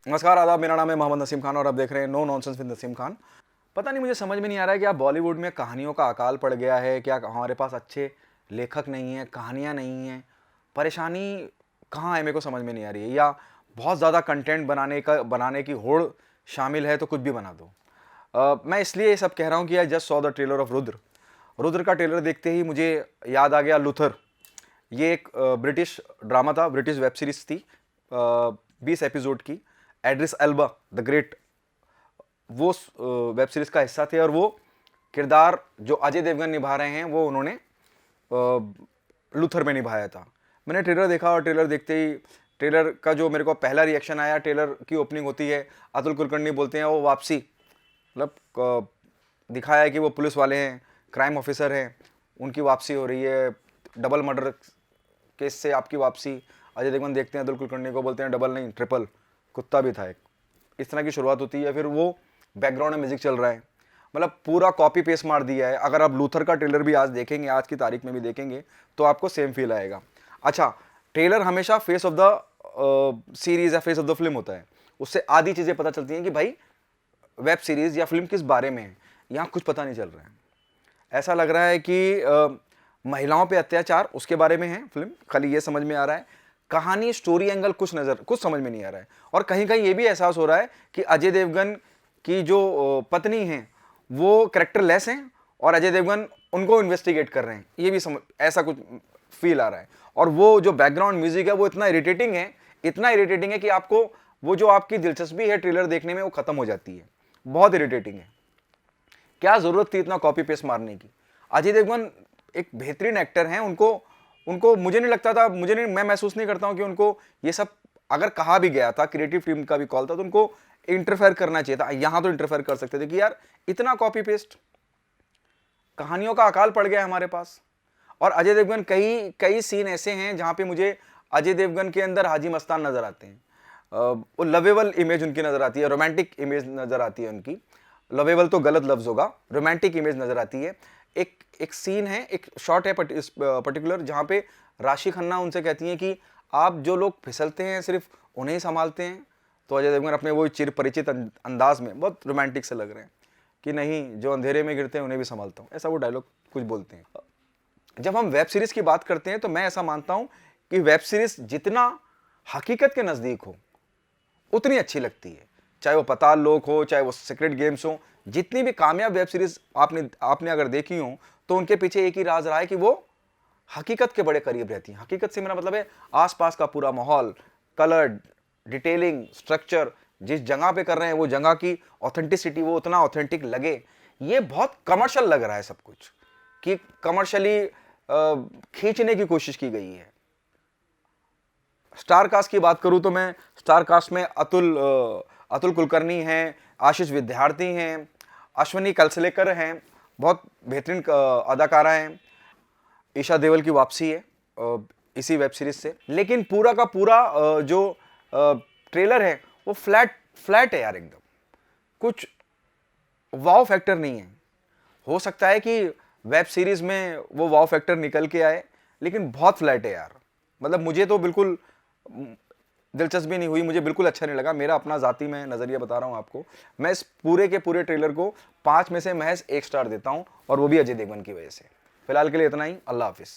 नमस्कार, आदाब। मेरा नाम है मोहम्मद नसीम खान और आप देख रहे हैं no nonsense with Naseem Khan. पता नहीं, मुझे समझ में नहीं आ रहा है कि आप बॉलीवुड में कहानियों का अकाल पड़ गया है क्या, हमारे पास अच्छे लेखक नहीं हैं, कहानियाँ नहीं हैं, परेशानी कहाँ है, मेरे को समझ में नहीं आ रही है। या बहुत ज़्यादा कंटेंट बनाने की होड़ शामिल है तो कुछ भी बना दो। मैं इसलिए ये सब कह रहा हूँ कि I just saw the trailer of Rudra. Rudra का ट्रेलर देखते ही मुझे याद आ गया लूथर। ये एक ब्रिटिश ड्रामा था, ब्रिटिश वेब सीरीज थी, 20 एपिसोड की। एड्रिस एल्बा द ग्रेट वो वेब सीरीज का हिस्सा थे और वो किरदार जो अजय देवगन निभा रहे हैं वो उन्होंने लूथर में निभाया था। मैंने ट्रेलर देखा और ट्रेलर देखते ही ट्रेलर का जो मेरे को पहला रिएक्शन आया, ट्रेलर की ओपनिंग होती है, अतुल कुलकर्णी बोलते हैं वो वापसी, मतलब दिखाया है कि वो पुलिस वाले हैं, क्राइम ऑफिसर हैं, उनकी वापसी हो रही है, डबल मर्डर केस से आपकी वापसी। अजय देवगन देखते हैं अतुल कुलकर्णी को, बोलते हैं डबल नहीं ट्रिपल, कुत्ता भी था एक। इस तरह की शुरुआत होती है, फिर वो बैकग्राउंड में म्यूजिक चल रहा है, मतलब पूरा कॉपी पेस्ट मार दिया है। अगर आप लूथर का ट्रेलर भी आज देखेंगे, आज की तारीख में भी देखेंगे, तो आपको सेम फील आएगा। अच्छा, ट्रेलर हमेशा फेस ऑफ द सीरीज या फेस ऑफ द फिल्म होता है, उससे आधी चीज़ें पता चलती हैं कि भाई वेब सीरीज या फिल्म किस बारे में है। यहाँ कुछ पता नहीं चल रहा है, ऐसा लग रहा है कि महिलाओं पे अत्याचार उसके बारे में है फिल्म, खाली ये समझ में आ रहा है। कहानी, स्टोरी एंगल कुछ समझ में नहीं आ रहा है। और कहीं कहीं ये भी एहसास हो रहा है कि अजय देवगन की जो पत्नी हैं वो कैरेक्टर लेस हैं और अजय देवगन उनको इन्वेस्टिगेट कर रहे हैं, ये भी ऐसा कुछ फील आ रहा है। और वो जो बैकग्राउंड म्यूजिक है वो इतना इरिटेटिंग है कि आपको वो जो आपकी दिलचस्पी है ट्रेलर देखने में वो खत्म हो जाती है। बहुत इरिटेटिंग है। क्या जरूरत थी इतना कॉपी पेस्ट मारने की? अजय देवगन एक बेहतरीन एक्टर हैं, उनको मुझे नहीं लगता था, मैं महसूस नहीं करता हूं कि उनको ये सब अगर कहा भी गया था, क्रिएटिव टीम का भी कॉल था, तो उनको इंटरफेयर करना चाहिए था। यहां तो इंटरफेयर कर सकते थे कि यार इतना कॉपी पेस्ट, कहानियों का अकाल पड़ गया हमारे पास। और अजय देवगन कई सीन ऐसे हैं जहां पे मुझे अजय देवगन के अंदर हाजी मस्तान नजर आते हैं। वो लवेबल इमेज उनकी नजर आती है, रोमांटिक इमेज नजर आती है उनकी। लवेबल तो गलत लफ्ज होगा, रोमांटिक इमेज नजर आती है। एक सीन है, एक शॉट है पर्टिकुलर, जहां पे राशि खन्ना उनसे कहती हैं कि आप जो लोग फिसलते हैं सिर्फ उन्हें ही संभालते हैं। तो अजय देवगन अपने वो चिर परिचित अंदाज में बहुत रोमांटिक से लग रहे हैं कि नहीं, जो अंधेरे में गिरते हैं उन्हें भी संभालता हूँ, ऐसा वो डायलॉग कुछ बोलते हैं। जब हम वेब सीरीज की बात करते हैं तो मैं ऐसा मानता हूं कि वेब सीरीज जितना हकीकत के नजदीक हो उतनी अच्छी लगती है। चाहे वो पाताल लोक हो, चाहे वो सीक्रेट गेम्स हो, जितनी भी कामयाब वेब सीरीज आपने अगर देखी हो तो उनके पीछे एक ही राज रहा है कि वो हकीकत के बड़े करीब रहती हैं। हकीकत से मेरा मतलब है आसपास का पूरा माहौल, कलर, डिटेलिंग, स्ट्रक्चर, जिस जगह पे कर रहे हैं वो जगह की ऑथेंटिसिटी, वो उतना ऑथेंटिक लगे। ये बहुत कमर्शियल लग रहा है सब कुछ, कि कमर्शियली खींचने की कोशिश की गई है। स्टार कास्ट की बात करूं तो मैं स्टार कास्ट में अतुल कुलकर्णी हैं, आशीष विद्यार्थी हैं, अश्वनी कलसलेकर हैं, बहुत बेहतरीन अदाकारा हैं। ईशा देओल की वापसी है इसी वेब सीरीज से। लेकिन पूरा का पूरा जो ट्रेलर है वो फ्लैट है यार, एकदम कुछ वाव फैक्टर नहीं है। हो सकता है कि वेब सीरीज में वो वाव फैक्टर निकल के आए, लेकिन बहुत फ्लैट है यार। मतलब मुझे तो बिल्कुल दिलचस्पी नहीं हुई, मुझे बिल्कुल अच्छा नहीं लगा। मेरा अपना जाती मैं नज़रिया बता रहा हूँ आपको। मैं इस पूरे के पूरे ट्रेलर को 5 में से महज 1 स्टार देता हूँ, और वो भी अजय देवगन की वजह से। फिलहाल के लिए इतना ही। अल्लाह हाफिज़।